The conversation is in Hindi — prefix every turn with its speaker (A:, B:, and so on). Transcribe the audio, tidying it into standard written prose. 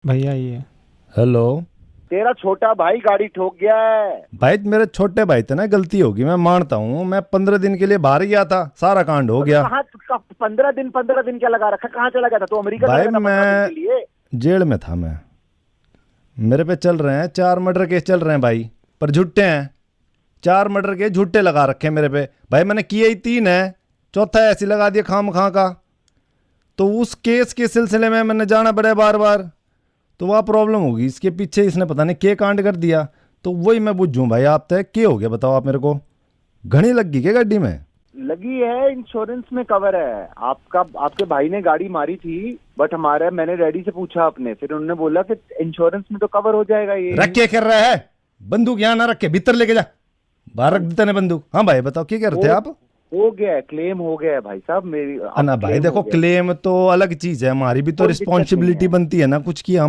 A: भैया ये
B: हेलो।
C: तेरा छोटा भाई गाड़ी ठोक गया है।
B: भाई मेरे छोटे भाई थे ना, गलती होगी, मैं मानता हूँ। मैं 15 दिन के लिए बाहर गया था, सारा कांड हो गया।
C: कहाँ 15 दिन क्या लगा रखा, कहाँ चला गया था तो? अमेरिका
B: भाई
C: चला गया था 15 दिन के लिए?
B: जेल में था मैं। मेरे पे चल रहे हैं 4 मर्डर केस चल रहे हैं भाई, पर झूठे हैं। 4 मर्डर केस झूठे लगा रखे हैं मेरे पे भाई। मैंने किए ही 3 है, चौथा ऐसे लगा दिया खाम खा का। तो उस केस के सिलसिले में मैंने जाना पड़ा बार बार, तो वह प्रॉब्लम होगी। इसके पीछे इसने पता नहीं क्या कांड कर दिया। तो वही मैं बुझूं भाई, आप तय क्या हो गया बताओ आप मेरे को। घनी लग गई क्या गाड़ी में?
C: लगी है, इंश्योरेंस में कवर है आपका। आपके भाई ने गाड़ी मारी थी, बट मैंने डैडी से पूछा अपने, फिर उन्होंने बोला कि इंश्योरेंस में तो कवर हो जाएगा ये।
B: रख के कर रहा है बंदूक? यहाँ ना रखे, भीतर लेके जा। बाहर रख देता ने बंदूक। हाँ भाई बताओ क्या कर रहे थे आप?
C: हो गया है, क्लेम हो गया है भाई साहब मेरी।
B: ना भाई देखो, क्लेम तो अलग चीज है, हमारी भी तो
C: कोई दिक्कत नहीं
B: रिस्पॉन्सिबिलिटी
C: है।
B: बनती है ना कुछ की। हम